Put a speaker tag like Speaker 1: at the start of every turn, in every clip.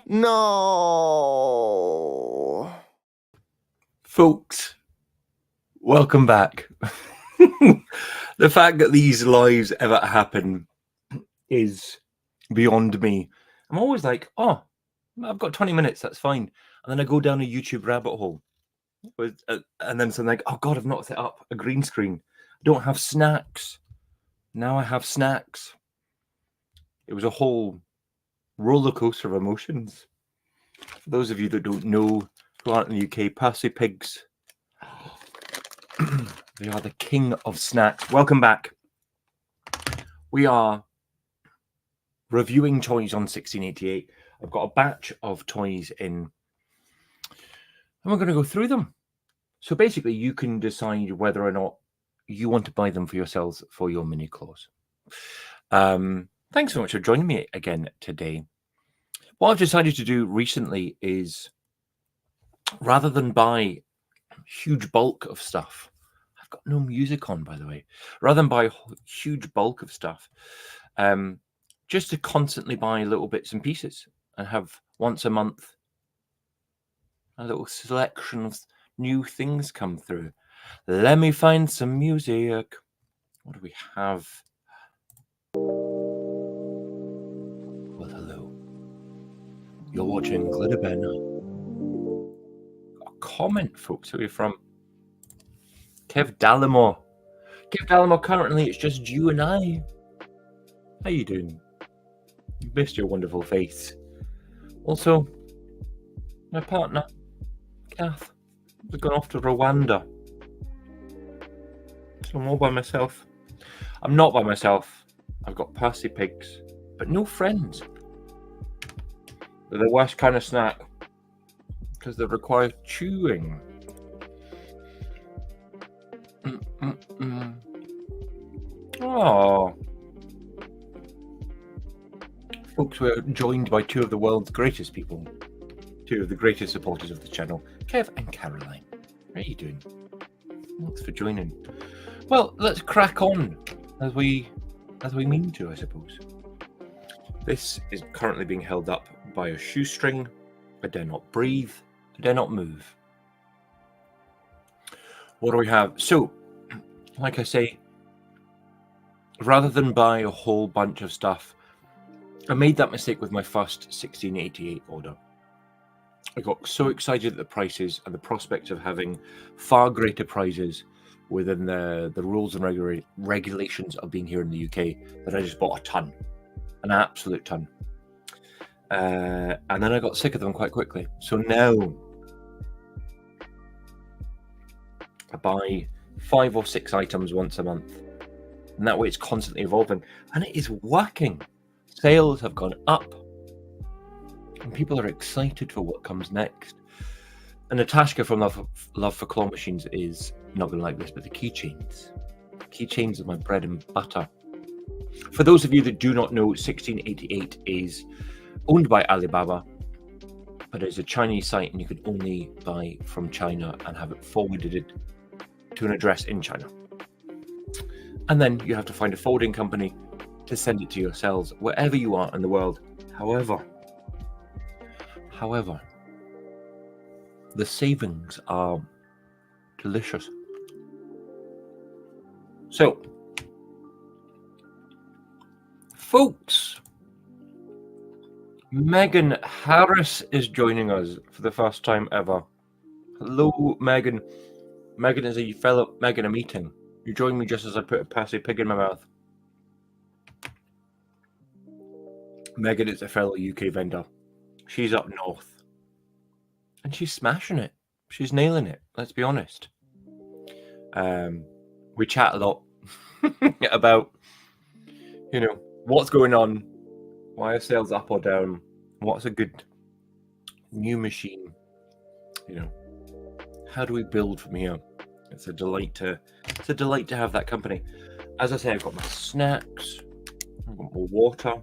Speaker 1: No.
Speaker 2: Folks, welcome back. The fact that these lives ever happen is beyond me. I'm always like, oh, I've got 20 minutes, that's fine. And then I go down a YouTube rabbit hole. And then something like, oh God, I've not set up a green screen. I don't have snacks. Now I have snacks. It was a whole roller coaster of emotions. For those of you that don't know, who aren't in the UK, Percy Pigs. They are the king of snacks. Welcome back. We are reviewing toys on 1688. I've got a batch of toys in, and we're going to go through them. So basically, you can decide whether or not you want to buy them for yourselves for your mini claws. Thanks so much for joining me again today. What I've decided to do recently is, rather than buy huge bulk of stuff, I've got no music on, by the way, rather than buy a huge bulk of stuff, just to constantly buy little bits and pieces and have once a month a little selection of new things come through. Let me find some music. What do we have? Well, hello. You're watching Glitterben. A comment, folks. Who are you from? Kev Dallimore. Kev Dallimore, currently it's just you and I. How you doing? You missed your wonderful face. Also, my partner, Kath, has gone off to Rwanda. So I'm all by myself. I'm not by myself. I've got Percy Pigs, but no friends. They're the worst kind of snack because they require chewing. Oh, folks, we're joined by two of the world's greatest people, two of the greatest supporters of the channel, Kev and Caroline. How are you doing? Thanks for joining. Well, let's crack on as we mean to, I suppose. This is currently being held up by a shoestring. I dare not breathe. I dare not move. What do we have? So, like I say, rather than buy a whole bunch of stuff, I made that mistake with my first 1688 order. I got so excited at the prices and the prospect of having far greater prizes within the rules and regulations of being here in the UK that I just bought a ton, an absolute ton. And then I got sick of them quite quickly. So now I buy 5 or 6 items once a month. And that way it's constantly evolving. And it is working. Sales have gone up. And people are excited for what comes next. And Natashka from Love for Claw Machines is not going to like this, but the keychains. Keychains are my bread and butter. For those of you that do not know, 1688 is owned by Alibaba, but it's a Chinese site and you can only buy from China and have it forwarded to an address in China. And then you have to find a forwarding company to send it to yourselves wherever you are in the world. However, the savings are delicious. So, folks, Megan Harris is joining us for the first time ever. Hello, Megan. Megan is a fellow Megan, I'm eating. You joined me just as I put a Percy Pig in my mouth. Megan is a fellow UK vendor. She's up north. And she's smashing it. She's nailing it, let's be honest. We chat a lot about, what's going on, why are sales up or down, what's a good new machine, how do we build from here? It's a delight to have that company. As I say, I've got my snacks, I've got more water.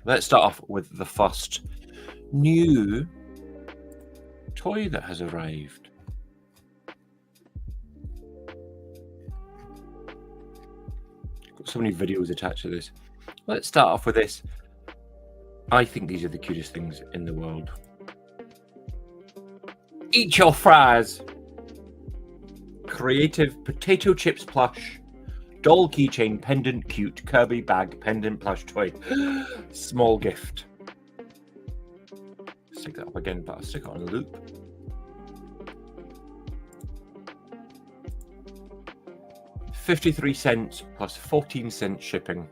Speaker 2: Let's start off with the first new toy that has arrived. Got so many videos attached to this. Let's start off with this. I think these are the cutest things in the world. Eat your fries. Creative potato chips plush. Doll keychain pendant cute. Kirby bag pendant plush toy. Small gift. Stick that up again, but I'll stick it on a loop. $0.53 plus 14 cents shipping.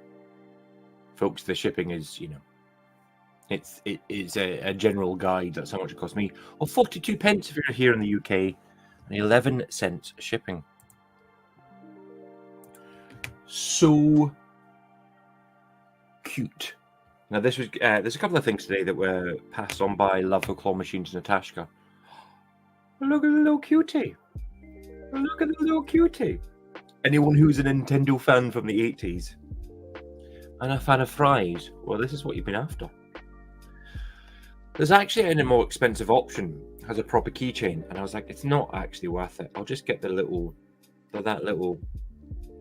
Speaker 2: Folks, the shipping is, you know, it is a general guide. That's how much it cost me. Or 42 pence if you're here in the UK, and 11 cents shipping. So cute. Now this was there's a couple of things today that were passed on by Love for Claw Machines Natasha. Look at the little cutie. Look at the little cutie. Anyone who's a Nintendo fan from the 80s and a fan of fries, well, this is what you've been after. There's actually a more expensive option, has a proper keychain, and I was like, it's not actually worth it. I'll just get the little. I'm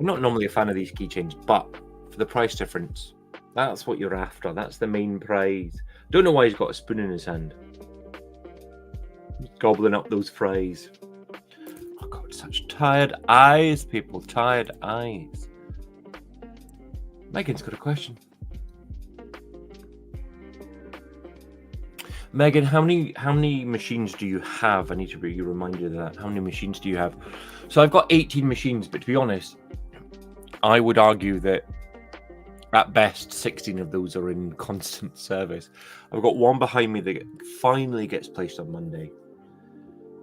Speaker 2: not normally a fan of these keychains, but for the price difference, that's what you're after. That's the main prize. Don't know why he's got a spoon in his hand. He's gobbling up those fries. Oh God, such tired eyes, people. Tired eyes. Megan's got a question. Megan, how many machines do you have? I need to be reminded of that. How many machines do you have? So I've got 18 machines, but to be honest, I would argue that at best 16 of those are in constant service. I've got one behind me that finally gets placed on Monday.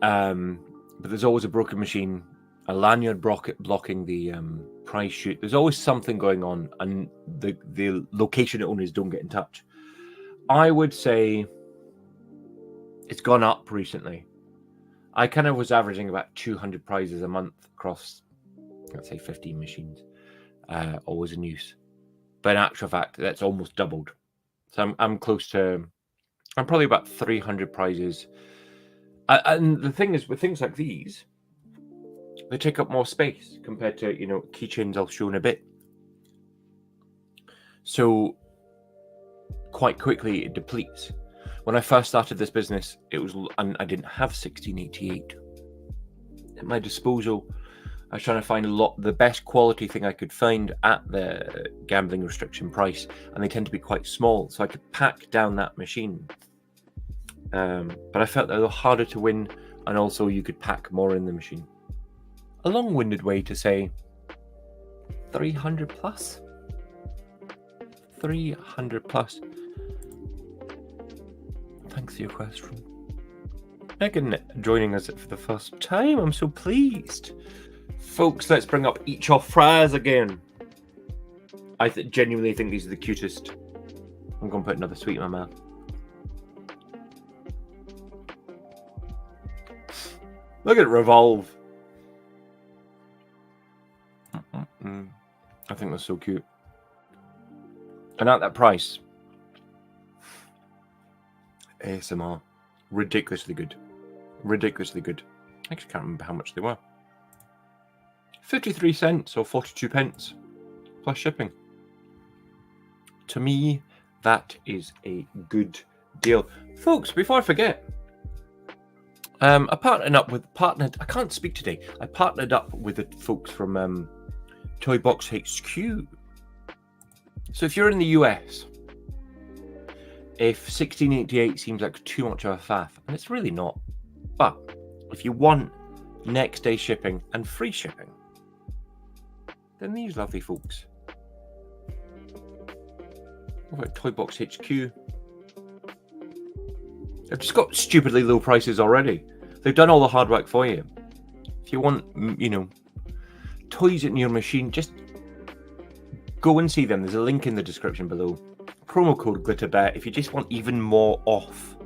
Speaker 2: But there's always a broken machine, a lanyard blocking the prize shoot. There's always something going on, and the location owners don't get in touch. I would say it's gone up recently. I kind of was averaging about 200 prizes a month across, let's say, 15 machines, always in use. But in actual fact, that's almost doubled. So I'm close to, I'm probably about 300 prizes. And the thing is, with things like these, they take up more space compared to, you know, keychains I'll show in a bit. So quite quickly it depletes. When I first started this business, it was, and I didn't have 1688 at my disposal. I was trying to find the best quality thing I could find at the gambling restriction price, and they tend to be quite small, so I could pack down that machine. But I felt that they were harder to win, and also you could pack more in the machine. A long-winded way to say 300 plus. 300 plus. Thanks for your question. Megan joining us for the first time. I'm so pleased. Folks, let's bring up each of fries again. I genuinely think these are the cutest. I'm going to put another sweet in my mouth. Look at it revolve. I think that's so cute. And at that price, ASMR, ridiculously good. Ridiculously good. I actually can't remember how much they were. 53 cents or 42 pence plus shipping. To me, that is a good deal. Folks, before I forget, I partnered I can't speak today. I partnered up with the folks from Toy Box HQ. So if you're in the US, if 1688 seems like too much of a faff, and it's really not, but if you want next day shipping and free shipping, then these lovely folks over at Toy Box HQ, they've just got stupidly low prices already. They've done all the hard work for you. If you want, you know, toys in your machine, just go and see them. There's a link in the description below. Promo code GlitterBear if you just want even more off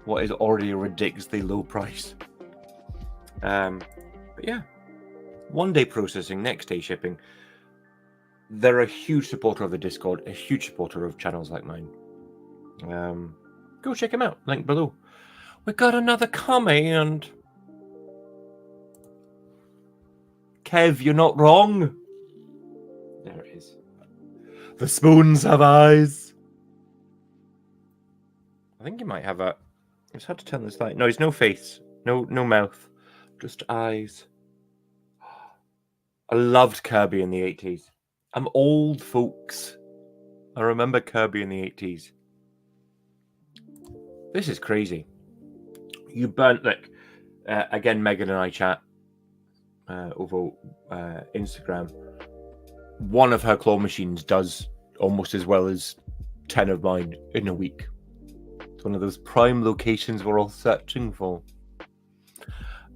Speaker 2: what is already a ridiculously low price. But yeah, one day processing, next day shipping. They're a huge supporter of the Discord, a huge supporter of channels like mine. Go check them out, link below. We got another comment. Kev, you're not wrong. There it is. The spoons have eyes. I think he might have a... It's hard to turn this light. No, he's no face. No mouth. Just eyes. I loved Kirby in the 80s. I'm old, folks. I remember Kirby in the 80s. This is crazy. You burnt... Look, again, Megan and I chat over Instagram. One of her claw machines does almost as well as 10 of mine in a week. It's one of those prime locations we're all searching for.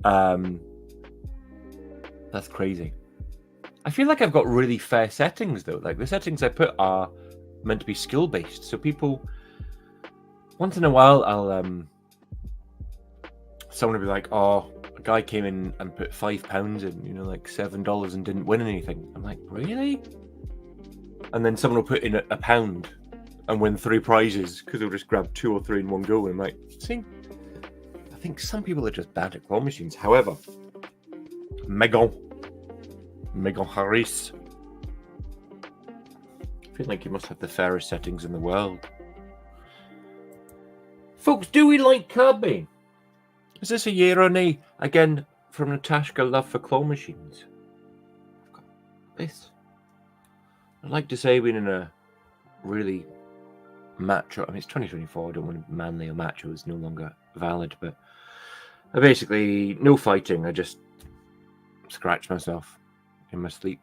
Speaker 2: That's crazy. I feel like I've got really fair settings though. Like the settings I put are meant to be skill based. So people, once in a while, someone will be like, "Oh, a guy came in and put £5 in, like $7 and didn't win anything." I'm like, really? And then someone will put in a pound and win 3 prizes because they'll just grab 2 or 3 in one go. And I'm like, see, I think some people are just bad at claw machines. However, Megan Harris, I feel like you must have the fairest settings in the world. Folks, do we like Kirby? Is this a year or nay? Again, from Natasha, love for claw machines. I've got this. I'd like to say we're in a really macho... I mean, it's 2024. I don't want to manly or macho. It's no longer valid. But I basically, no fighting. I just scratch myself in my sleep.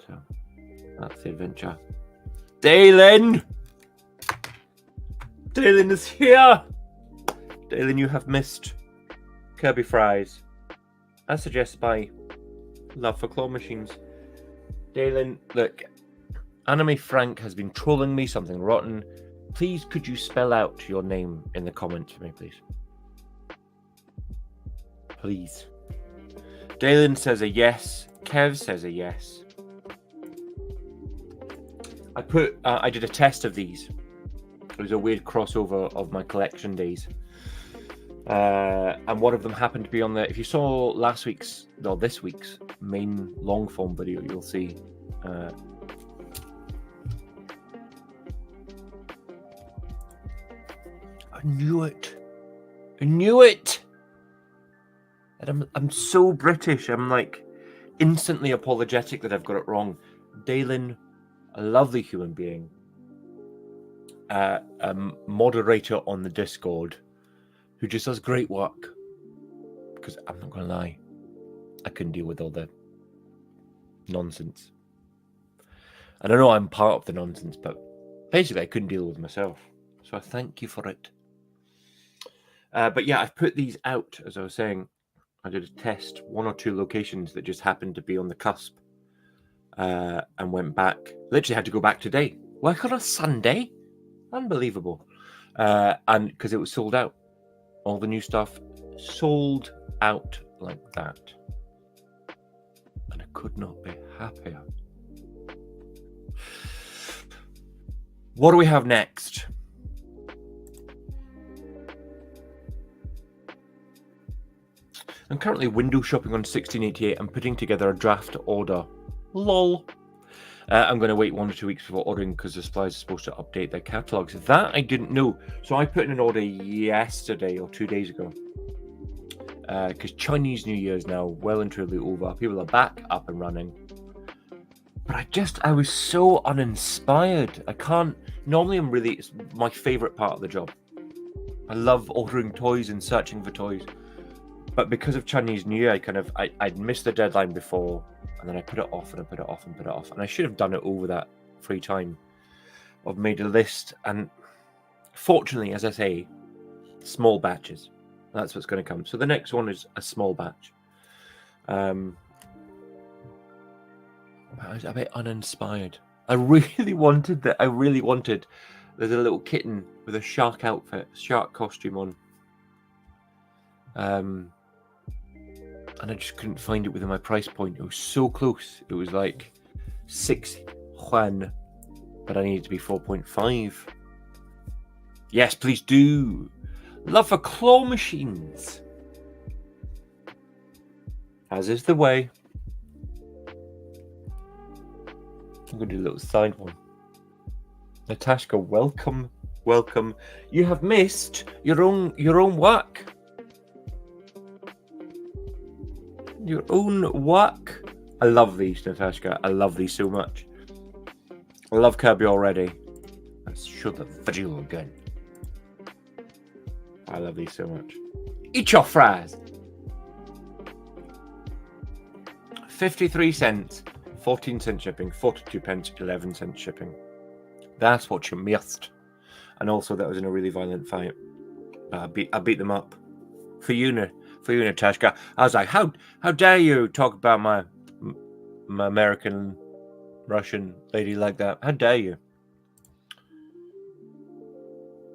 Speaker 2: So that's the adventure. Dalen! Dalen is here! Dalen, you have missed Kirby Fries, as suggested by Love for Claw Machines. Dalen, look, Anime Frank has been trolling me something rotten. Please, could you spell out your name in the comments for me, please? Please. Dalen says a yes. Kev says a yes. I did a test of these. It was a weird crossover of my collection days. And one of them happened to be on the... If you saw this week's main long form video, you'll see... I knew it. And I'm so British. I'm like instantly apologetic that I've got it wrong. Dalen, a lovely human being, a moderator on the Discord, who just does great work. Because I'm not going to lie, I couldn't deal with all the nonsense. And I know I'm part of the nonsense, but basically I couldn't deal with myself. So I thank you for it. But yeah, I've put these out, as I was saying. I did a test, 1 or 2 locations that just happened to be on the cusp. And went back. Literally had to go back today. Work on a Sunday? Unbelievable. And because it was sold out. All the new stuff sold out like that. And I could not be happier. What do we have next? I'm currently window shopping on 1688 and putting together a draft order. LOL. I'm going to wait 1 or 2 weeks before ordering because the suppliers are supposed to update their catalogs. That I didn't know. So I put in an order yesterday or 2 days ago. Because Chinese New Year is now well and truly over. People are back up and running. But I was so uninspired. I can't... Normally it's my favourite part of the job. I love ordering toys and searching for toys. But because of Chinese New Year, I'd missed the deadline before, and then I put it off and I put it off and put it off. And I should have done it over that free time. I've made a list, and fortunately, as I say, small batches. That's what's going to come. So the next one is a small batch. I was a bit uninspired. I really wanted. There's a little kitten with a shark outfit, shark costume on. And I just couldn't find it within my price point. It was so close. It was like 6 yuan, but I needed to be 4.5. Yes, please do. Love for claw machines. As is the way. I'm going to do a little side one. Natasha, welcome Welcome. You have missed your own work. Your own work. I love these, Natasha. I love these so much. I love Kirby already. Let's show the video again. I love these so much. Eat your fries. 53 cents, 14 cent shipping, 42 pence, 11 cent shipping. That's what you missed. And also, that was in a really violent fight. I beat them up. For you, Natasha. I was like, how dare you talk about my American Russian lady like that? How dare you?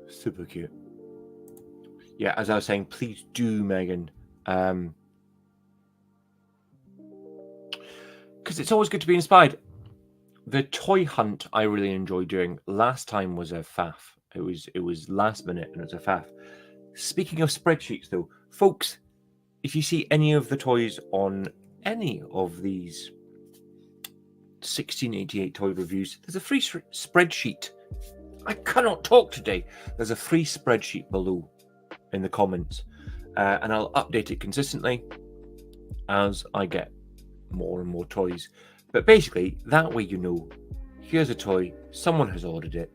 Speaker 2: Super cute. Yeah, as I was saying, please do, Megan. Because it's always good to be inspired. The toy hunt I really enjoy doing. Last time was a faff. It was last minute and it was a faff. Speaking of spreadsheets, though, folks, if you see any of the toys on any of these 1688 toy reviews, there's a free spreadsheet. I cannot talk today. There's a free spreadsheet below in the comments, and I'll update it consistently as I get more and more toys. But basically, that way you know, here's a toy, someone has ordered it.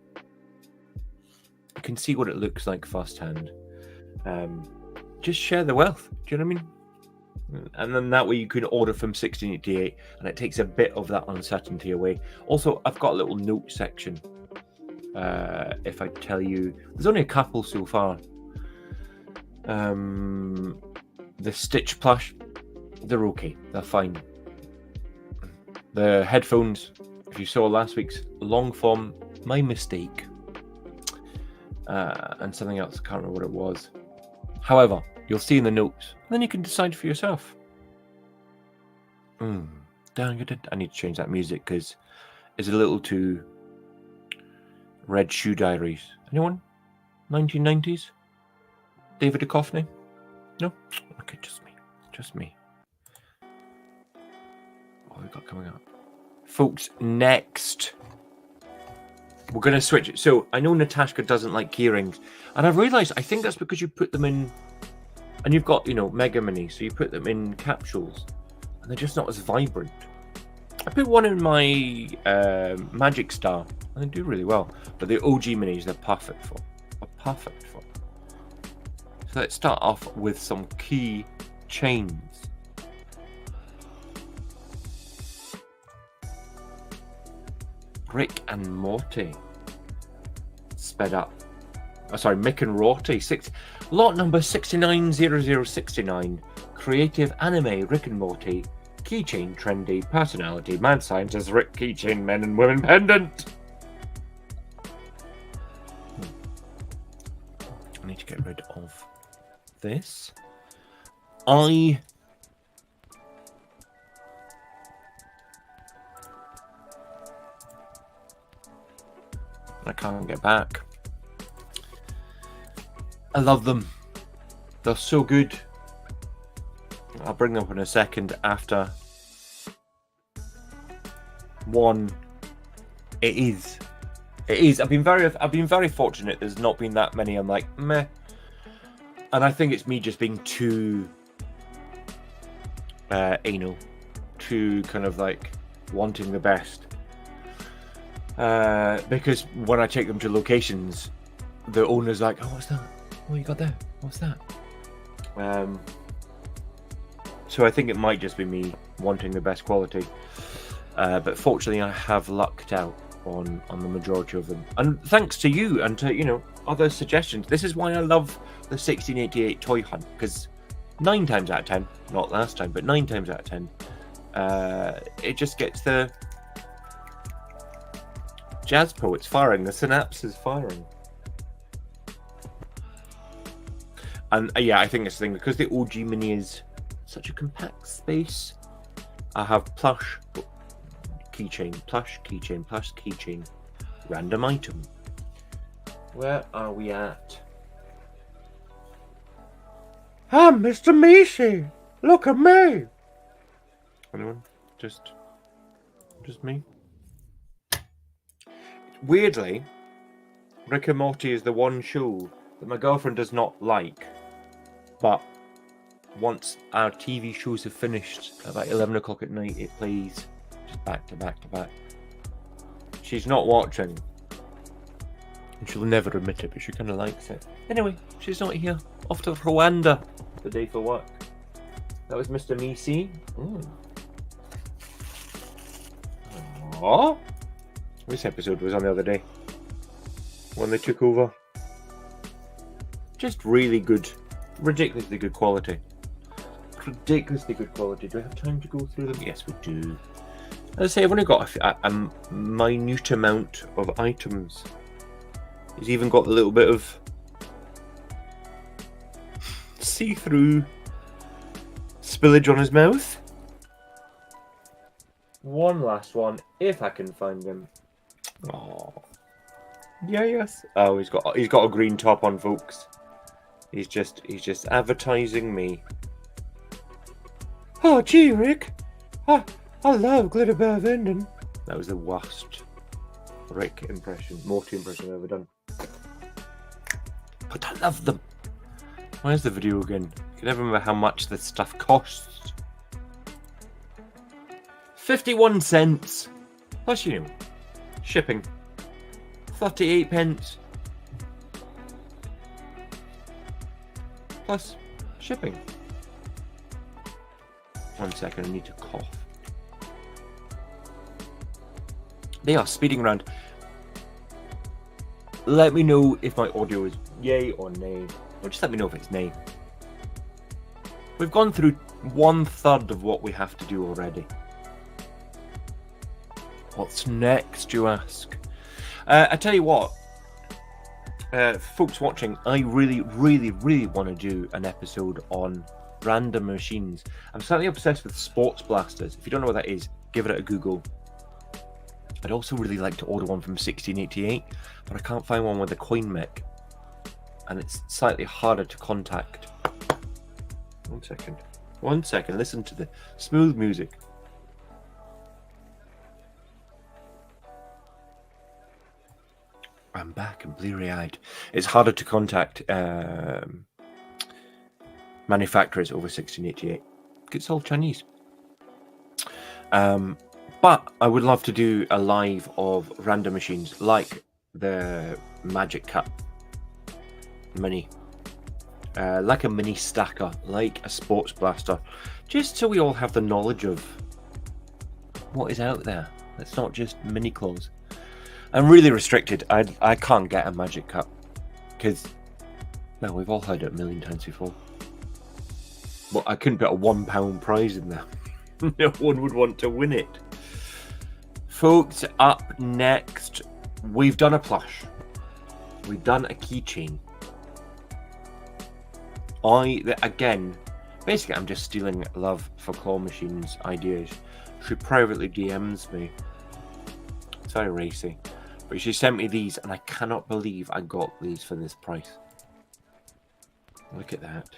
Speaker 2: You can see what it looks like firsthand. Just share the wealth. Do you know what I mean? And then that way you can order from 1688, and it takes a bit of that uncertainty away. Also, I've got a little note section. If I tell you, there's only a couple so far. The Stitch plush, they're okay. They're fine. The headphones, if you saw last week's long form, my mistake. And something else, I can't remember what it was. However, you'll see in the notes, and then you can decide for yourself. Dang it! I need to change that music because it's a little too Red Shoe Diaries. Anyone? 1990s? David Duchovny? No? Okay, just me. Just me. What have we got coming up? Folks, next, we're going to switch it. So, I know Natasha doesn't like key rings. And I've realised, I think that's because you put them in, and you've got, Mega Mini, so you put them in capsules, and they're just not as vibrant. I put one in my Magic Star, and they do really well. But the OG Minis, they're perfect for. So let's start off with some key chains. Rick and Morty. Sped up. Oh, sorry, Mick and Rorty. Lot number 690069. Creative anime Rick and Morty. Keychain trendy. Personality. Mad scientist Rick keychain men and women pendant. I need to get rid of this. I can't get back. I love them. They're so good. I'll bring them up in a second after one. It is. I've been very fortunate. There's not been that many. I'm like meh, and I think it's me just being too anal, too kind of like wanting the best. Because when I take them to locations, the owner's like, "Oh, what's that? What you got there? What's that?" So I think it might just be me wanting the best quality. But fortunately, I have lucked out on the majority of them, and thanks to you and to other suggestions. This is why I love the 1688 toy hunt, because 9 times out of 10, not last time, but 9 times out of 10, it just gets the jazz poets firing, the synapses firing. And yeah, I think it's the thing, because the OG Mini is such a compact space. I have plush keychain, plush keychain, plush keychain, random item. Where are we at? Ah, Mr. Mishi, look at me. Anyone? Just me? Weirdly, Rick and Morty is the one show that my girlfriend does not like, but once our TV shows have finished at about 11 o'clock at night, it plays just back to back to back. She's not watching, and she'll never admit it, but she kind of likes it. Anyway, she's not here. Off to Rwanda today for work. That was Mr. Misi. Aww. This episode was on the other day when they took over. Just really good, ridiculously good quality. Ridiculously good quality. Do I have time to go through them? Yes, we do. As I say, I've only got a minute amount of items. He's even got a little bit of see-through spillage on his mouth. One last one, if I can find him. Oh, yeah, yes. Oh, he's got a green top on, folks. He's just advertising me. Oh, gee, Rick. I love Glitter Bear Venden. That was the worst Rick impression, Morty impression I've ever done. But I love them. Where's the video again? I can never remember how much this stuff costs. 51 cents. Plus, you know, shipping. 38 pence. Plus shipping. 1 second, I need to cough. They are speeding around. Let me know if my audio is yay or nay. Or just let me know if it's nay. We've gone through 1/3 of what we have to do already. What's next, you ask? I tell you what, folks watching, I really want to do an episode on random machines. I'm slightly obsessed with sports blasters. If you don't know what that is, give it a Google. I'd also really like to order one from 1688, but I can't find one with a coin mech, and it's slightly harder to contact. 1 second, listen to the smooth music. I'm back and bleary-eyed. It's harder to contact manufacturers over 1688. It's all Chinese. But I would love to do a live of random machines like the Magic Cup Mini. Like a mini stacker, like a sports blaster. Just so we all have the knowledge of what is out there. It's not just mini claws. I'm really restricted. I can't get a Magic Cup because, well, we've all heard it a million times before. Well, I couldn't put a £1 prize in there. No one would want to win it. Folks, up next, we've done a plush. We've done a keychain. Basically, I'm just stealing Love for Claw Machines ideas. She privately DMs me. It's very racy. But she sent me these, and I cannot believe I got these for this price. Look at that.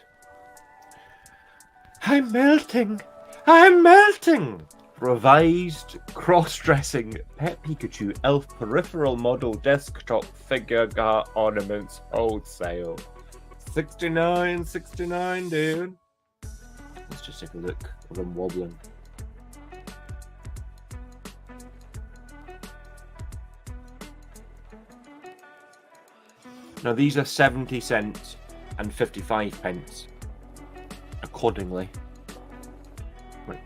Speaker 2: I'm melting! I'm melting! Revised cross-dressing Pet Pikachu Elf Peripheral Model Desktop Figure Art Ornaments Wholesale. $69.69, dude. Let's just take a look of them wobbling. Now these are 70 cents and 55 pence accordingly. Wait,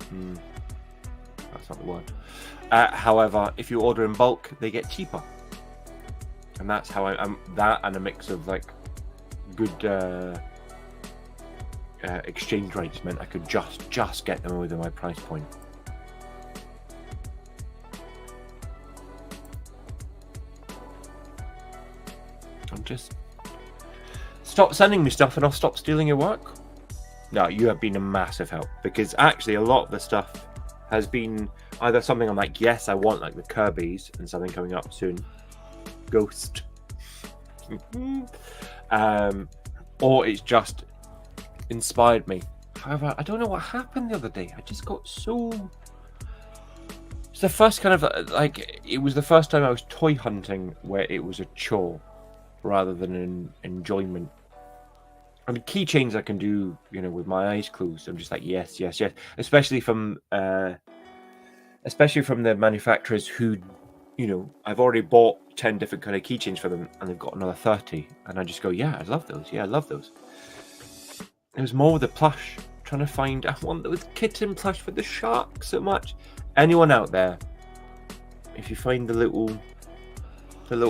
Speaker 2: that's not the word. However, if you order in bulk, they get cheaper. And that's how I'm that and a mix of like good exchange rates meant I could just get them within my price point. I'm just stop sending me stuff and I'll stop stealing your work. No, you have been a massive help because actually a lot of the stuff has been either something I'm like, yes, I want like the Kirby's and something coming up soon. Ghost. Or it's just inspired me. However, I don't know what happened the other day. I just got so... It's the first kind of like, it was the first time I was toy hunting where it was a chore. rather than an enjoyment. I mean, keychains I can do, with my eyes closed. I'm just like, yes, yes, yes. Especially from the manufacturers who, I've already bought 10 different kind of keychains for them, and they've got another 30, and I just go, yeah, I love those. Yeah, I love those. It was more with the plush, trying to find one that was kitten plush for the shark so much. Anyone out there, if you find the little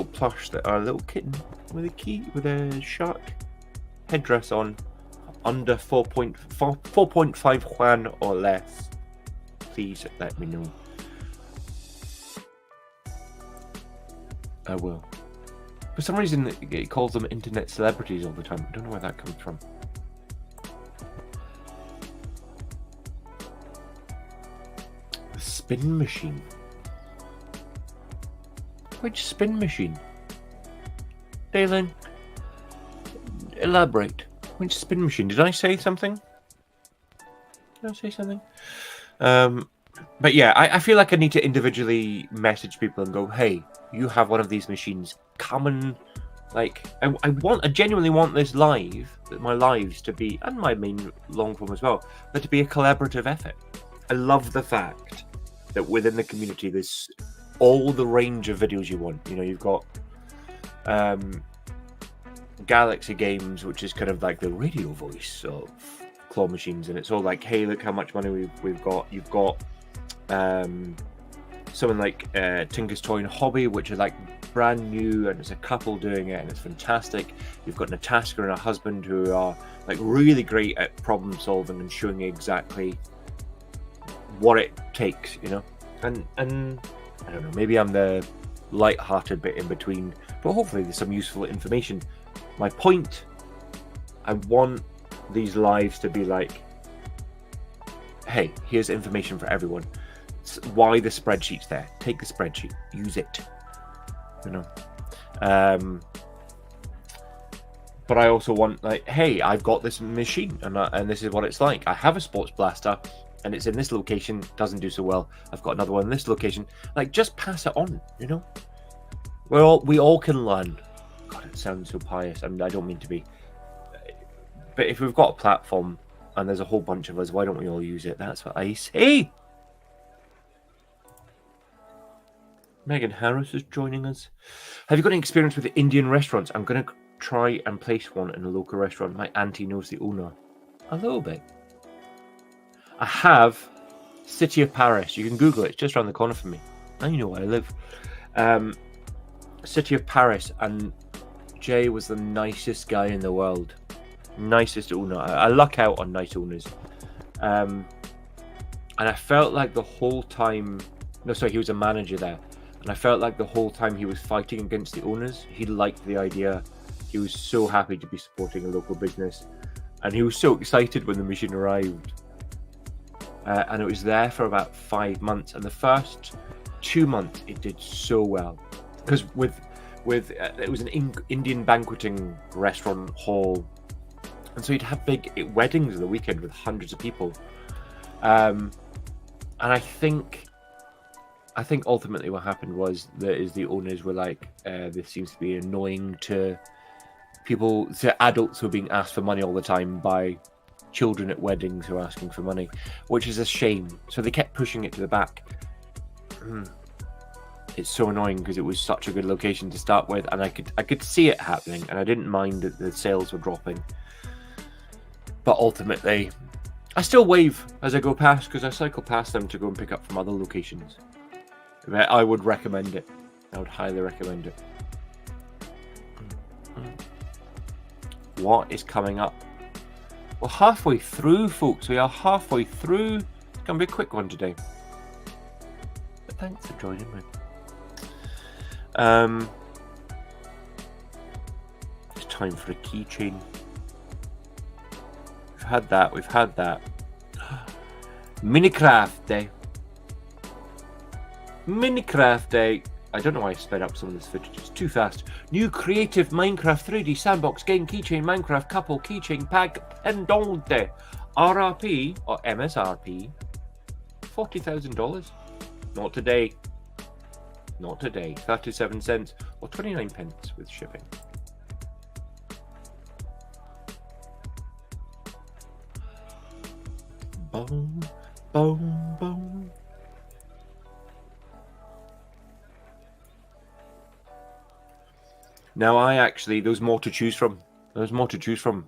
Speaker 2: plush that are a little kitten with a shark headdress on, under 4.5 Juan or less, please let me know. I will. For some reason, it calls them internet celebrities all the time. I don't know where that comes from. The spin machine. Which spin machine? Dalen, elaborate. Which spin machine? Did I say something? But yeah, I feel like I need to individually message people and go, hey, you have one of these machines. Come and, like, I genuinely want this my lives to be, and my main long form as well, but to be a collaborative effort. I love the fact that within the community, there's all the range of videos you want. You've got Galaxy Games, which is kind of like the radio voice of claw machines, and it's all like, hey, look how much money we've got. You've got someone like Tinker's Toy and Hobby, which are like brand new, and it's a couple doing it, and it's fantastic. You've got Natasha and her husband, who are like really great at problem solving and showing exactly what it takes, and I don't know, maybe I'm the light-hearted bit in between, but hopefully there's some useful information. My point, I want these lives to be like, hey, here's information for everyone. It's why the spreadsheet's there. Take the spreadsheet, use it. But I also want, like, hey, I've got this machine, and this is what it's like. I have a sports blaster, and it's in this location, doesn't do so well. I've got another one in this location. Like, just pass it on, we all can learn. God, it sounds so pious. I mean, I don't mean to be. But if we've got a platform and there's a whole bunch of us, why don't we all use it? That's what I say. Megan Harris is joining us. Have you got any experience with the Indian restaurants? I'm going to try and place one in a local restaurant. My auntie knows the owner. A little bit. I have City of Paris. You can Google it. It's just around the corner from me. Now you know where I live. City of Paris, and Jay was the nicest guy in the world. Nicest owner. I luck out on nice owners. And I felt like the whole time... No, sorry, he was a manager there. And I felt like the whole time he was fighting against the owners. He liked the idea. He was so happy to be supporting a local business. And he was so excited when the machine arrived. And it was there for about 5 months. And the first 2 months, it did so well. Because it was an Indian banqueting restaurant hall. And so you'd have big weddings on the weekend with hundreds of people. And I think ultimately what happened was the owners were like, this seems to be annoying to people, to adults who are being asked for money all the time by children at weddings who are asking for money, which is a shame. So they kept pushing it to the back. It's so annoying because it was such a good location to start with, and I could see it happening, and I didn't mind that the sales were dropping. But ultimately, I still wave as I go past because I cycle past them to go and pick up from other locations. I would recommend it. I would highly recommend it. What is coming up? We're halfway through, folks. We are halfway through. It's going to be a quick one today. But thanks for joining me. It's time for a keychain. We've had that. Minecraft Day. Minecraft Day. I don't know why I sped up some of this footage. It's too fast. New creative Minecraft 3D sandbox game keychain Minecraft couple keychain pack pendante. RRP or MSRP $40,000. Not today. Not today. 37 cents or 29 pence with shipping. Boom, boom, boom. Now there's more to choose from. There's more to choose from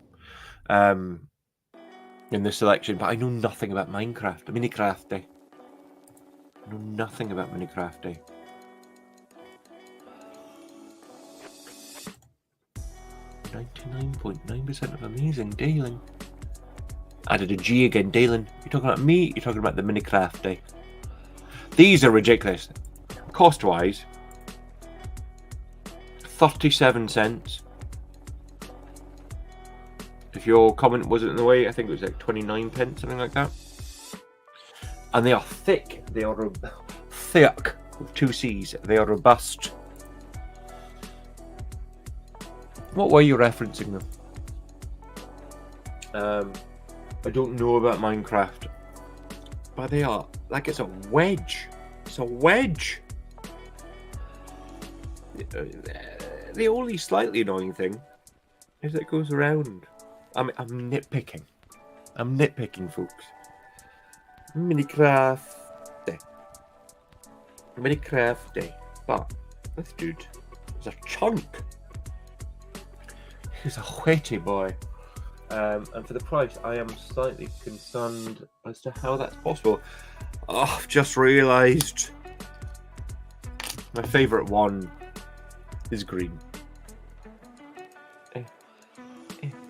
Speaker 2: in this selection, but I know nothing about Minecraft. Minecraft Day. I know nothing about Minecraft Day. 99.9% of amazing. Dalen. Added a G again. Dalen. You're talking about me? You're talking about the Minecraft Day. These are ridiculous. Cost-wise, 37 cents. If your comment wasn't in the way, I think it was like 29 pence, something like that. And they are thick. They are thick with 2 C's. They are robust. What were you referencing them? I don't know about Minecraft, but they are like it's a wedge. It's a wedge. The only slightly annoying thing is it goes around. I'm nitpicking. I'm nitpicking, folks. Minecraft Day. Minecraft Day. But this dude is a chunk. He's a wetty boy. And for the price, I am slightly concerned as to how that's possible. Oh, I've just realised my favourite one is green.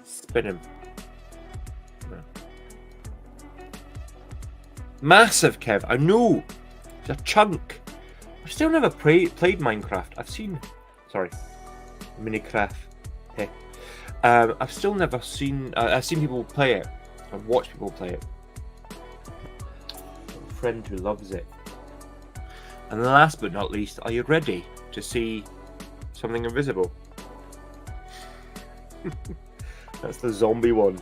Speaker 2: Spin him. No. Massive, Kev. I know. It's a chunk. I've still never played Minecraft. I've seen Minecraft. Hey. I've still never seen. I've seen people play it. I've watched people play it. A friend who loves it. And last but not least, are you ready to see something invisible? That's the zombie one.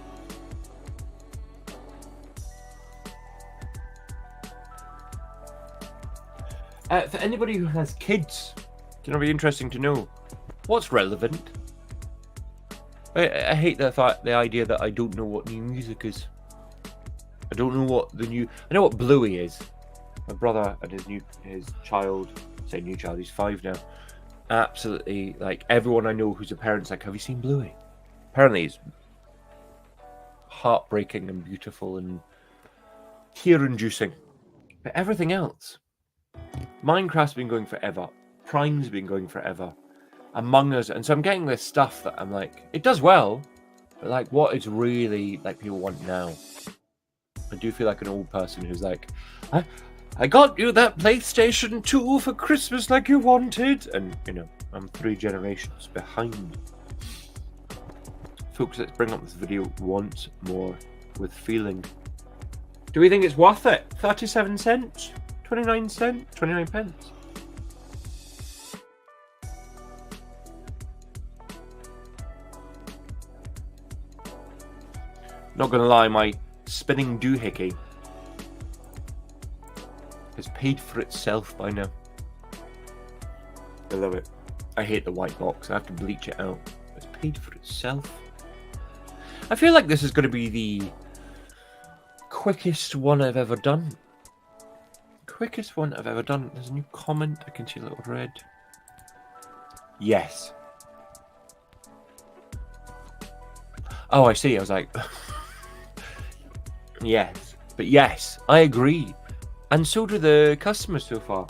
Speaker 2: For anybody who has kids, it'll be interesting to know what's relevant. I hate the idea that I don't know what new music is. I don't know what I know what Bluey is. My brother and his child, say new child, he's 5 now. Absolutely, like everyone I know who's a parent's like, have you seen Bluey? Apparently it's heartbreaking and beautiful and tear-inducing. But everything else, Minecraft's been going forever. Prime's been going forever. Among Us, and so I'm getting this stuff that I'm like, it does well, but like, what is really like people want now? I do feel like an old person who's like, I got you that PlayStation 2 for Christmas like you wanted, and you know, I'm 3 generations behind. Folks, let's bring up this video once more with feeling. Do we think it's worth it? 37 cents? 29 cents? 29 pence? Not gonna lie, my spinning doohickey has paid for itself by now. I love it. I hate the white box. I have to bleach it out. It's paid for itself. I feel like this is going to be the quickest one I've ever done. Quickest one I've ever done. There's a new comment. I can see a little red. Yes. Oh, I see. I was like... yes. But yes, I agree. And so do the customers so far.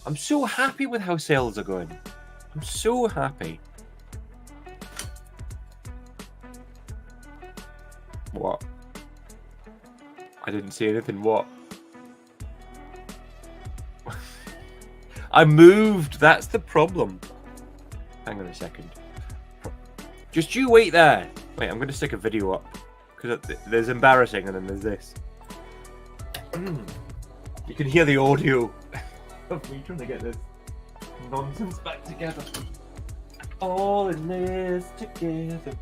Speaker 2: I'm so happy with how sales are going. I'm so happy. What? I didn't see anything. What? I moved. That's the problem. Hang on a second. Just you wait there. Wait, I'm going to stick a video up. Because there's embarrassing and then there's this. You can hear the audio of me trying to get this nonsense back together. All in this together.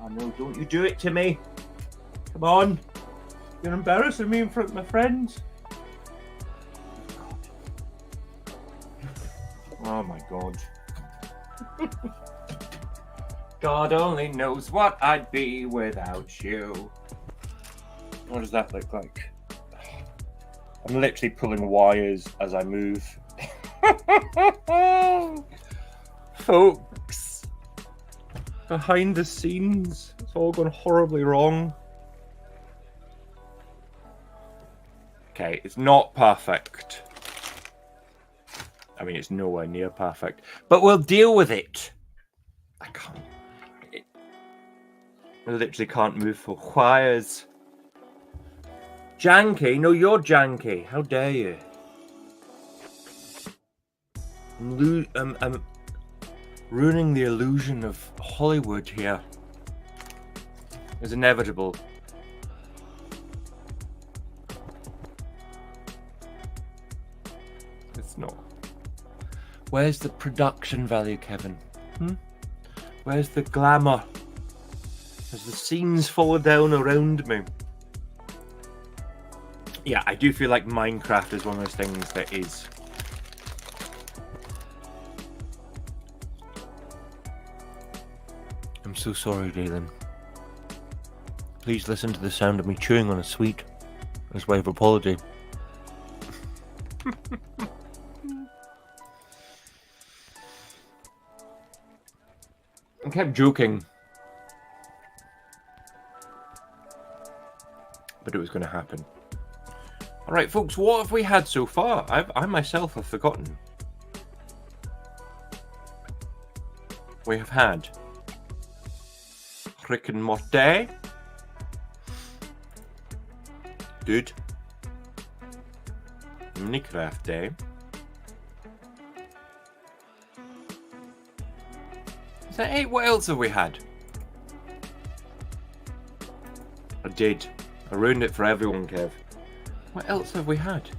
Speaker 2: Oh no, don't you do it to me. Come on. You're embarrassing me in front of my friends. Oh my god. God only knows what I'd be without you. What does that look like? I'm literally pulling wires as I move. Folks, behind the scenes, it's all gone horribly wrong. Okay, it's not perfect. I mean, it's nowhere near perfect, but we'll deal with it. I can't. I literally can't move for wires. Janky? No, you're janky. How dare you? I'm ruining the illusion of Hollywood here. It's inevitable. It's not. Where's the production value, Kevin? Where's the glamour? As the scenes fall down around me. Yeah, I do feel like Minecraft is one of those things that is... I'm so sorry, Dalen. Please listen to the sound of me chewing on a sweet as way of apology. I kept joking. But it was going to happen. Alright, folks, what have we had so far? I myself have forgotten. We have had Rick and Morty. Dude. Minecraft Day. Is that it? What else have we had? I did. I ruined it for everyone, Kev. What else have we had?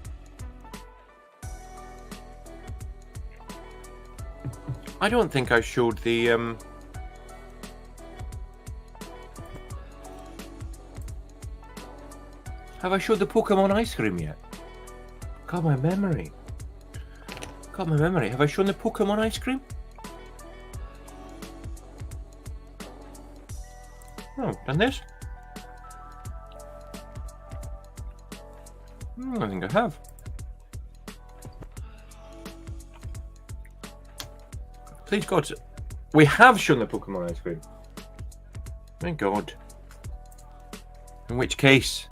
Speaker 2: I don't think I showed the Have I showed the Pokemon ice cream yet? God, my memory. God, my memory. Have I shown the Pokemon ice cream? Oh, done this? I think I have. Please God, we have shown the Pokemon ice cream. Thank God. In which case,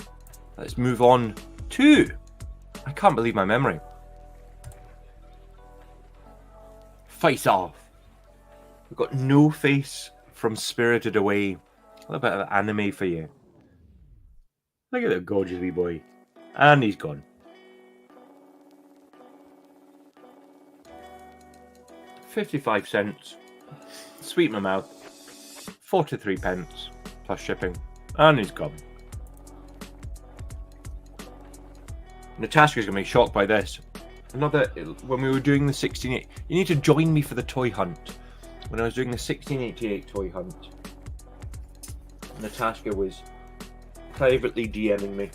Speaker 2: let's move on to... I can't believe my memory. Face Off. We've got No Face from Spirited Away. A little bit of anime for you. Look at that gorgeous wee boy. And he's gone. 55 cents. Sweet in my mouth. 43 pence. Plus shipping. And he's gone. Natasha's going to be shocked by this. Another, when we were doing the 1688, you need to join me for the toy hunt. When I was doing the 1688 toy hunt, Natasha was privately DMing me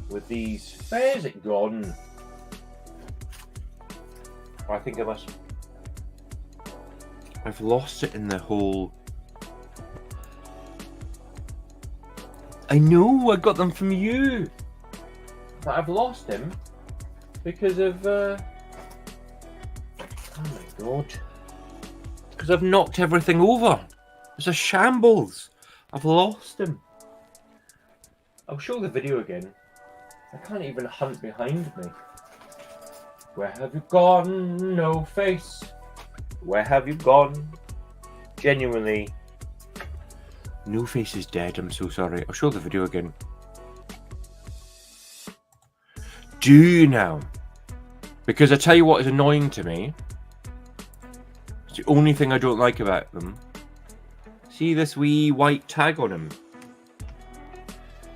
Speaker 2: with these. Where's it gone? I think I must. I've lost it in the whole. I know, I got them from you. But I've lost him because of. Oh my God. Because I've knocked everything over. It's a shambles. I've lost him. I'll show the video again. I can't even hunt behind me. Where have you gone, No Face? Where have you gone? Genuinely. No Face is dead, I'm so sorry. I'll show the video again. Do now. Because I tell you what is annoying to me. It's the only thing I don't like about them. See this wee white tag on him?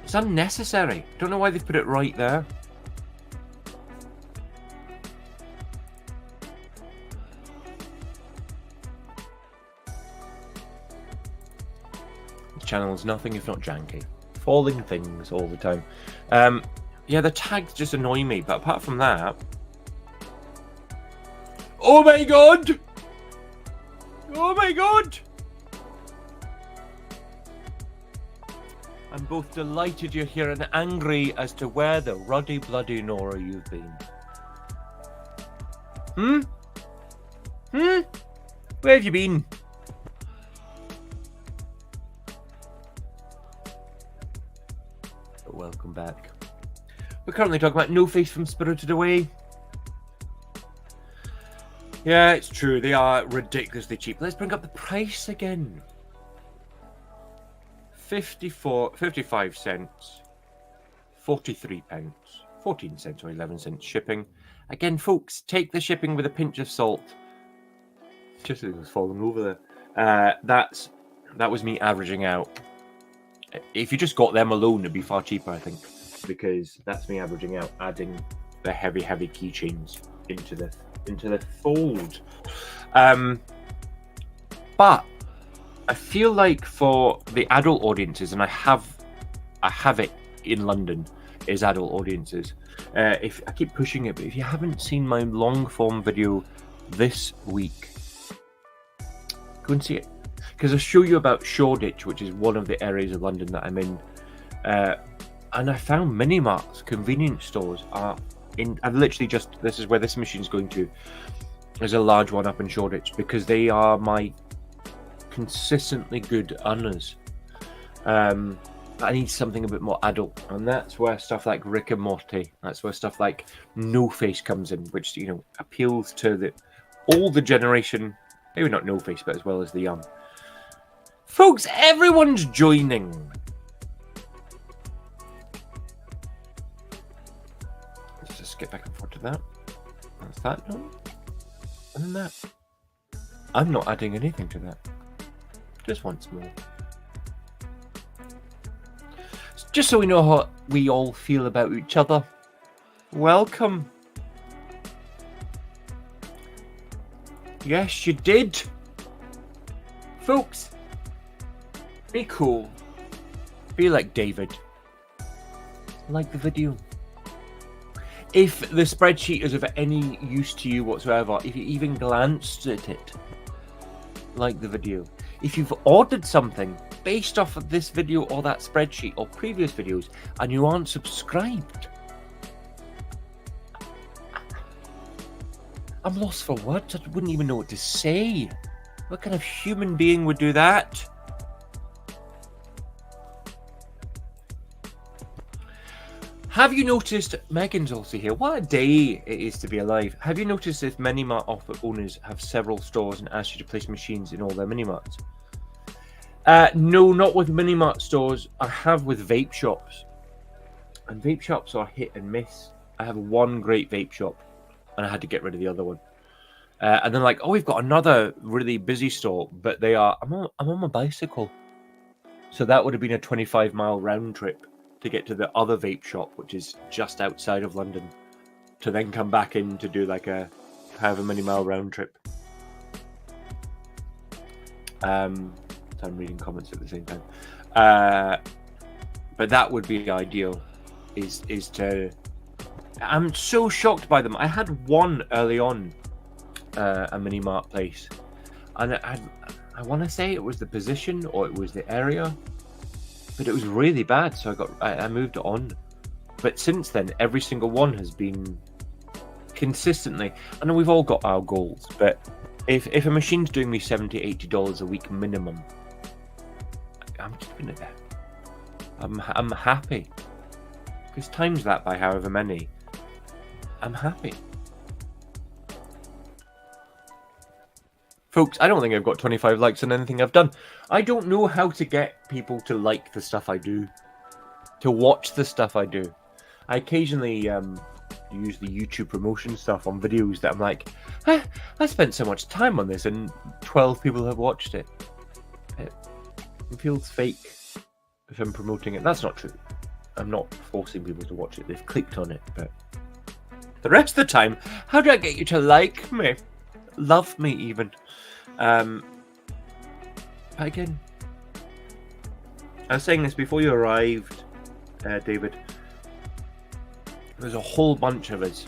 Speaker 2: It's unnecessary. Don't know why they've put it right there. This channel is nothing if not janky. Falling things all the time. Yeah, the tags just annoy me, but apart from that... Oh my God! Oh my God! I'm both delighted you're here and angry as to where the ruddy bloody Nora you've been. Where have you been? Welcome back. We're currently talking about No Face from Spirited Away. Yeah, it's true. They are ridiculously cheap. Let's bring up the price again. 55 cents, 43 pence, 14 cents or 11 cents shipping. Again, folks, take the shipping with a pinch of salt. Just as it was falling over there. That was me averaging out. If you just got them alone, it'd be far cheaper, I think, because that's me averaging out, adding the heavy keychains into the fold. But I feel like for the adult audiences, and I have it in London, is adult audiences. If I keep pushing it, but if you haven't seen my long form video this week, go and see it, because I show you about Shoreditch, which is one of the areas of London that I'm in, and I found mini marts, convenience stores are in. I've literally just, this is where this machine's going to. There's a large one up in Shoreditch because they are my consistently good earners. I need something a bit more adult, and that's where stuff like Rick and Morty, that's where stuff like No Face comes in, which, you know, appeals to the older generation, maybe not No Face, but as well as the young. Folks, everyone's joining. Let's just get back and forth to that. That's that done. And that. I'm not adding anything to that. Just once more. Just so we know how we all feel about each other. Welcome. Yes, you did. Folks, be cool. Be like David. Like the video. If the spreadsheet is of any use to you whatsoever, if you even glanced at it, like the video. If you've ordered something based off of this video or that spreadsheet or previous videos and you aren't subscribed, I'm lost for words. I wouldn't even know what to say. What kind of human being would do that? Have you noticed, Megan's also here, what a day it is to be alive. Have you noticed if mini-mart owners have several stores and ask you to place machines in all their mini-marts? No, not with mini-mart stores. I have with vape shops. And vape shops are hit and miss. I have one great vape shop and I had to get rid of the other one. And then like, oh, we've got another really busy store, but they are, I'm on my bicycle. So that would have been a 25-mile round trip to get to the other vape shop, which is just outside of London, to then come back in to do like a however many mile round trip. So I'm reading comments at the same time. But that would be ideal, is to... I'm so shocked by them. I had one early on, a mini mart place, and I want to say it was the position or it was the area, but it was really bad, so I moved it on. But since then, every single one has been consistently. I know we've all got our goals, but if a machine's doing me $70-80 a week minimum, I'm keeping it there. I'm happy, because times that by however many, I'm happy. Folks, I don't think I've got 25 likes on anything I've done. I don't know how to get people to like the stuff I do, to watch the stuff I do. I occasionally use the YouTube promotion stuff on videos that I'm like, I spent so much time on this and 12 people have watched it. It feels fake if I'm promoting it. That's not true. I'm not forcing people to watch it. They've clicked on it, but the rest of the time, how do I get you to like me? Love me even. But again, I was saying this before you arrived, David. There's a whole bunch of us,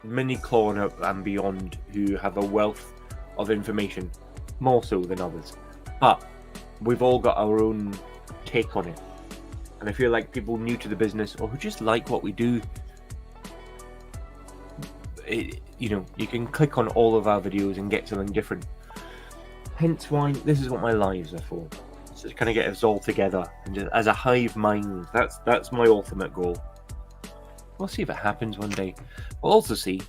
Speaker 2: mini clone and beyond, who have a wealth of information, more so than others. But we've all got our own take on it. And I feel like people new to the business or who just like what we do, you can click on all of our videos and get something different. Hence why this is what my lives are for. So to kind of get us all together and just as a hive mind. That's my ultimate goal. We'll see if it happens one day. We'll also see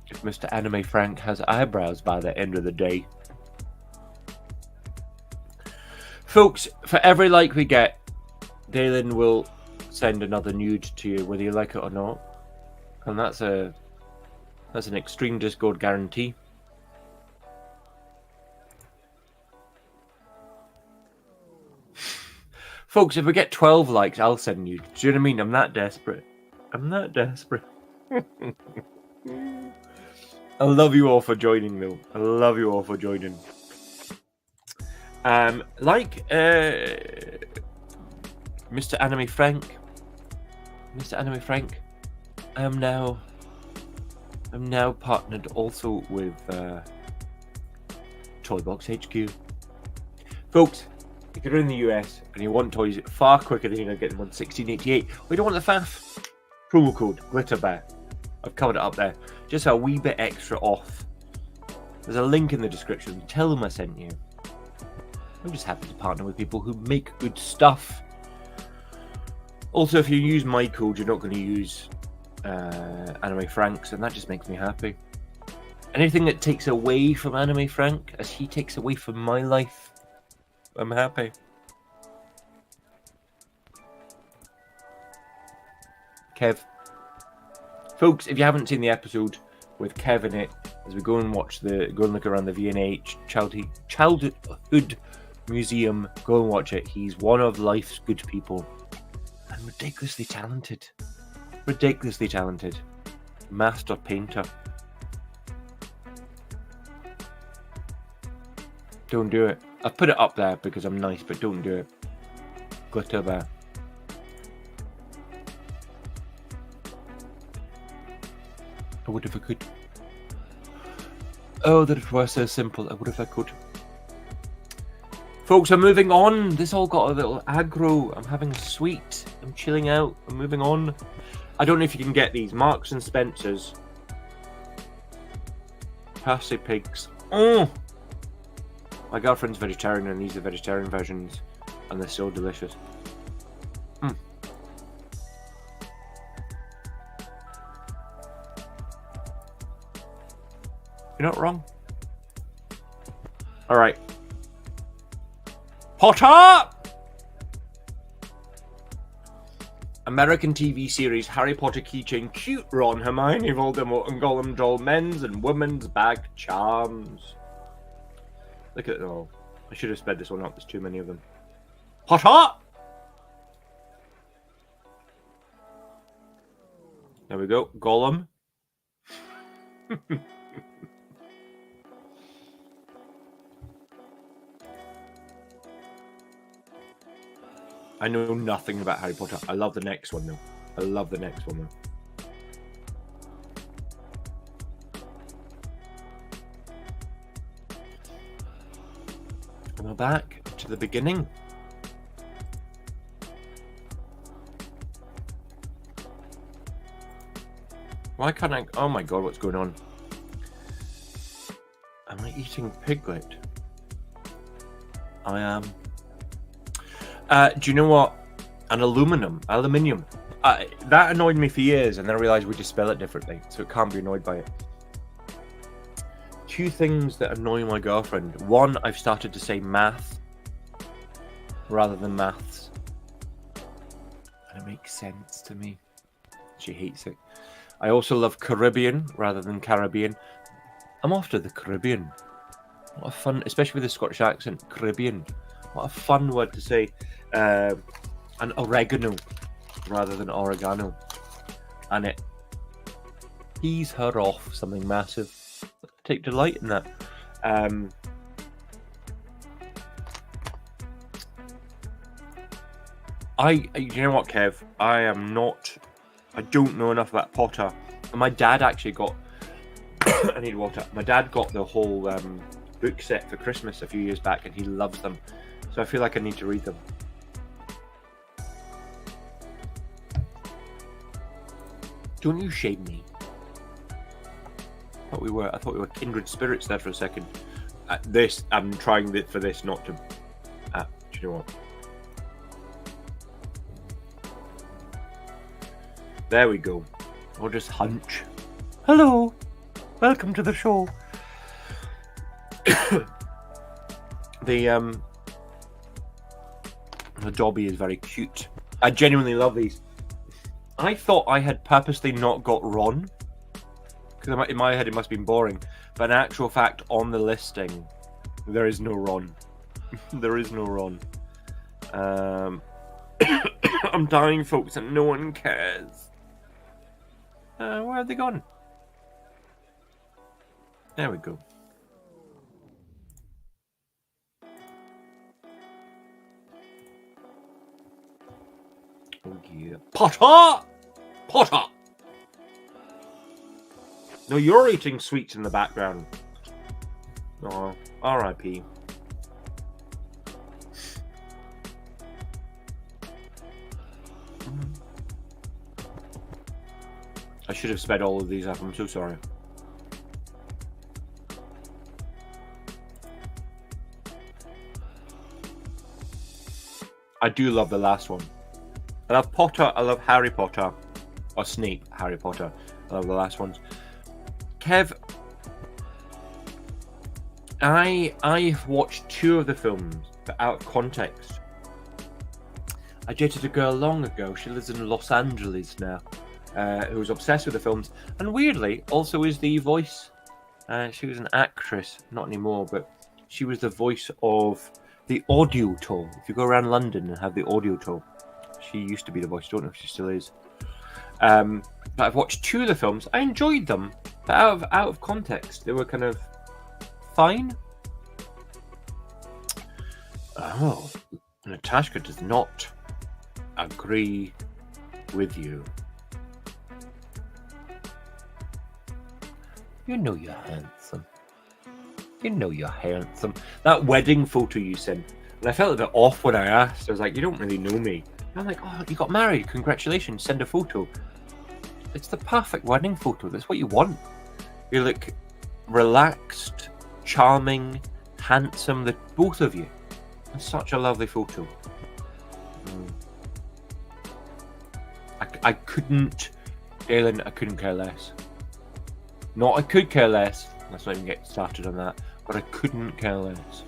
Speaker 2: if Mr. Anime Frank has eyebrows by the end of the day. Folks, for every like we get, Dalen will send another nude to you, whether you like it or not. And that's an extreme Discord guarantee. Folks, if we get 12 likes, I'll send you. Do you know what I mean? I'm that desperate. I'm that desperate. I love you all for joining, though. I love you all for joining. Mr. Anime Frank. Mr. Anime Frank. I'm now partnered also with Toybox HQ. Folks, if you're in the US and you want toys far quicker than you're going to get them on 1688, we don't want the faff. Promo code GLITTERBEAR. I've covered it up there. Just a wee bit extra off. There's a link in the description. Tell them I sent you. I'm just happy to partner with people who make good stuff. Also, if you use my code, you're not going to use Anime Frank's, and that just makes me happy. Anything that takes away from Anime Frank, as he takes away from my life, I'm happy. Kev. Folks, if you haven't seen the episode with Kev in it, as we go and look around the V&A Childhood Museum, go and watch it. He's one of life's good people. And ridiculously talented. Ridiculously talented. Master painter. Don't do it. I've put it up there because I'm nice, but don't do it. Glitter Bear. I would if I could. Oh, that it were so simple. I would if I could. Folks, I'm moving on. This all got a little aggro. I'm having a sweet. I'm chilling out. I'm moving on. I don't know if you can get these. Marks and Spencer's. Pasty pigs. Oh! My girlfriend's vegetarian and these are vegetarian versions. And they're so delicious. Mm. You're not wrong. Alright. Potter! American TV series Harry Potter keychain, cute Ron, Hermione, Voldemort, and Gollum doll, men's and women's bag charms. Look at it all. I should have sped this one up, there's too many of them. Potter! There we go, Gollum. I know nothing about Harry Potter. I love the next one, though. I love the next one, though. And we're back to the beginning. Why can't I... Oh my god, what's going on? Am I eating piglet? I am. Do you know what? Aluminium. That annoyed me for years, and then I realised we just spell it differently, so it can't be annoyed by it. Two things that annoy my girlfriend. One, I've started to say math rather than maths. And it makes sense to me. She hates it. I also love Caribbean rather than Caribbean. I'm off to the Caribbean. What a fun, especially with the Scottish accent, Caribbean. What a fun word to say. And oregano rather than oregano. And it pees her off something massive. I take delight in that. You know what, Kev? I don't know enough about Potter. And my dad actually got... I need water. My dad got the whole book set for Christmas a few years back, and he loves them. So I feel like I need to read them. Don't you shame me. I thought we were kindred spirits there for a second. I'm trying for this not to. Do you know what? There we go. I'll just hunch. Hello, welcome to the show. The Dobby is very cute. I genuinely love these. I thought I had purposely not got Ron, because in my head it must have been boring. But in actual fact, on the listing, there is no Ron. There is no Ron. I'm dying, folks, and no one cares. Where have they gone? There we go. Oh yeah. Potter! Potter! No, you're eating sweets in the background. Oh, R.I.P. I should have sped all of these up. I'm so sorry. I do love the last one. I love Potter. I love Harry Potter. Or Snape, Harry Potter. I love the last ones. Kev, I've watched 2 of the films, but out of context. I dated a girl long ago. She lives in Los Angeles now, who was obsessed with the films, and weirdly also is the voice. She was an actress, not anymore, but she was the voice of the audio tour. If you go around London and have the audio tour, she used to be the voice. Don't know if she still is. But I've watched 2 of the films. I enjoyed them, but out of context, they were kind of fine. Oh, Natasha does not agree with you. You know you're handsome. You know you're handsome. That wedding photo you sent, and I felt a bit off when I asked. I was like, you don't really know me. And I'm like, oh, you got married. Congratulations. Send a photo. It's the perfect wedding photo. That's what you want. You look relaxed, charming, handsome. The both of you. It's such a lovely photo. I couldn't, Galen, I couldn't care less. Not I could care less. Let's not even get started on that. But I couldn't care less.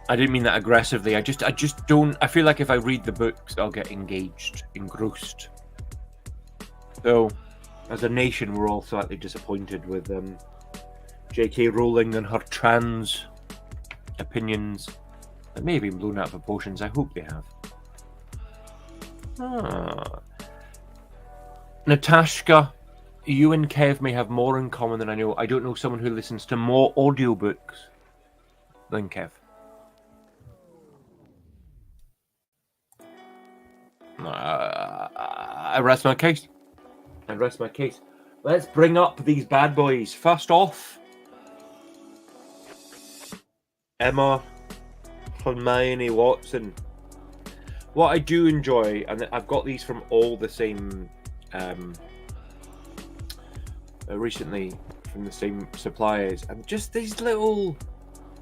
Speaker 2: I didn't mean that aggressively. I just don't. I feel like if I read the books, I'll get engrossed. So, as a nation, we're all slightly disappointed with J.K. Rowling and her trans opinions that may have been blown out of proportions. I hope they have. Natasha, you and Kev may have more in common than I know. I don't know someone who listens to more audiobooks than Kev. I rest my case. Let's bring up these bad boys. First off, Emma Hermione Watson. What I do enjoy, and I've got these from all the same, recently from the same suppliers, and just these little,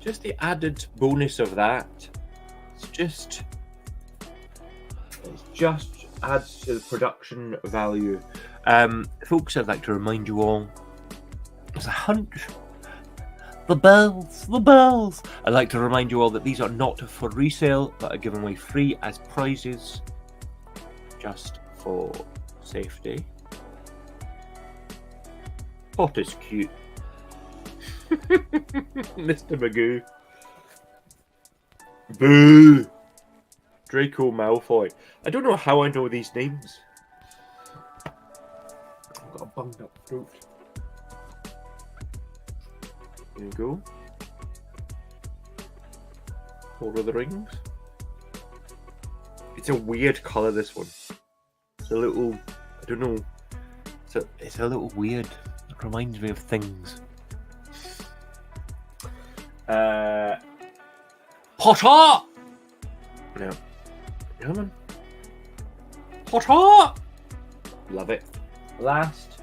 Speaker 2: just the added bonus of that. It just adds to the production value. Folks, I'd like to remind you all, there's a hunch. The bells. I'd like to remind you all that these are not for resale, but are given away free as prizes, just for safety. Pot is cute. Mr. Magoo. Boo! Draco Malfoy. I don't know how I know these names. I've got a bunged up throat. There you go. Lord of the Rings. It's a weird colour, this one. It's a little, I don't know. It's a little weird. It reminds me of things. Potter! No. Come on. Potter! Love it. Last.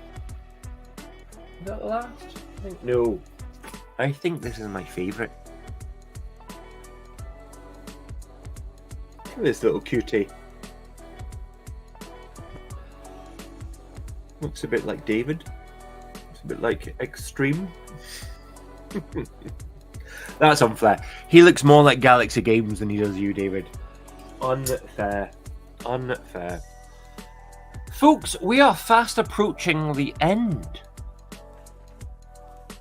Speaker 2: Is that the last? I think no. I think this is my favourite. Look at this little cutie. Looks a bit like David. Looks a bit like Extreme. That's unfair. He looks more like Galaxy Games than he does you, David. Unfair. Unfair. Folks, we are fast approaching the end.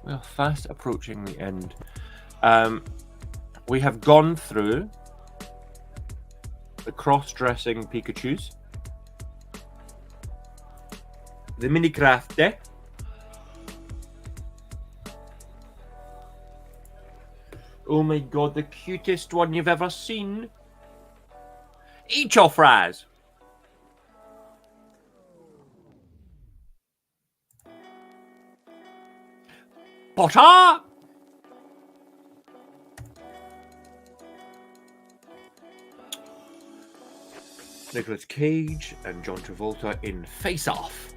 Speaker 2: We are fast approaching the end. We have gone through the cross-dressing Pikachus, the Minecraft deck, oh my god, the cutest one you've ever seen, eat your fries. Potter! Nicolas Cage and John Travolta in Face Off.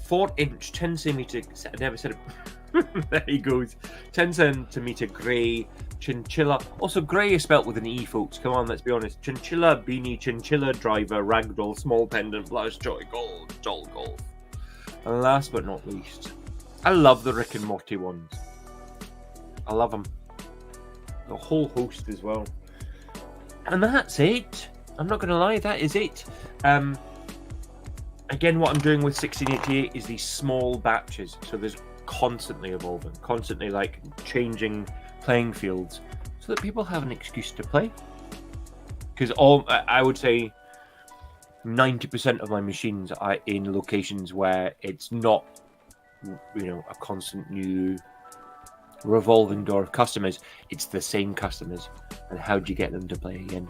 Speaker 2: 4-inch, 10 centimeter. I never said it. There he goes. 10 centimeter grey chinchilla. Also, grey is spelt with an E, folks. Come on, let's be honest. Chinchilla beanie, chinchilla driver, ragdoll, small pendant, blush, joy, gold, golf. And last but not least, I love the Rick and Morty ones. I love them. The whole host as well. And that's it. I'm not going to lie, that is it. Again, what I'm doing with 1688 is these small batches. So there's constantly evolving, constantly like changing playing fields so that people have an excuse to play. Because I would say 90% of my machines are in locations where it's not, a constant new revolving door of customers. It's the same customers. And how do you get them to play again?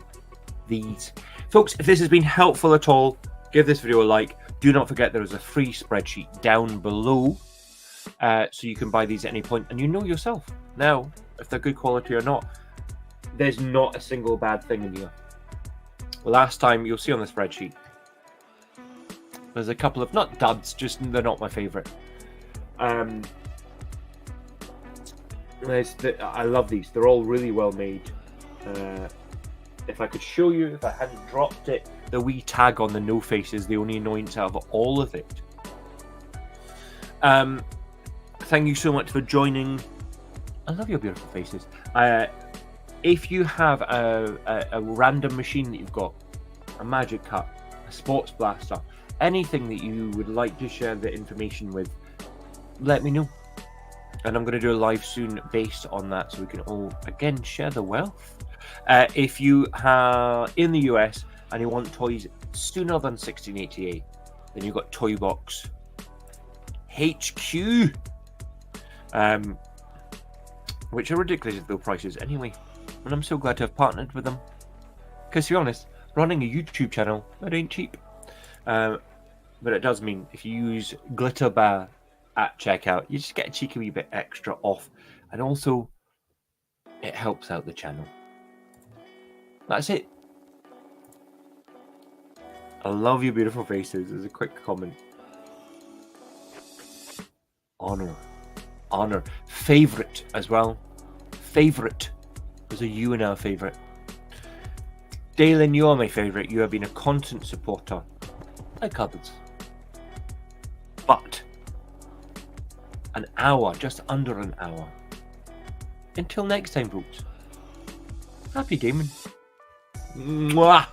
Speaker 2: These. Folks, if this has been helpful at all, give this video a like. Do not forget there is a free spreadsheet down below, so you can buy these at any point, and you know yourself now if they're good quality or not. There's not a single bad thing in here. Last time, you'll see on the spreadsheet, there's a couple of, not duds, just they're not my favorite. I love these. They're all really well made. If I could show you, if I hadn't dropped it, the wee tag on the no face is the only annoyance out of all of it. Thank you so much for joining. I love your beautiful faces. If you have a random machine that you've got, a Magic Cut, a Sports Blaster, anything that you would like to share the information with, let me know. And I'm going to do a live soon based on that, so we can all, again, share the wealth. If you are in the US and you want toys sooner than 1688, then you've got Toy Box HQ, which are ridiculously low prices anyway. And I'm so glad to have partnered with them. Because to be honest, running a YouTube channel, it ain't cheap. But it does mean if you use Glitterbar at checkout, you just get a cheeky wee bit extra off. And also, it helps out the channel. That's it. I love your beautiful faces. There's a quick comment. Honor. Favorite as well. Favorite. There's a U in our favorite. Dalen, you are my favorite. You have been a constant supporter, like others. But an hour, just under an hour. Until next time, folks. Happy gaming. Mwah!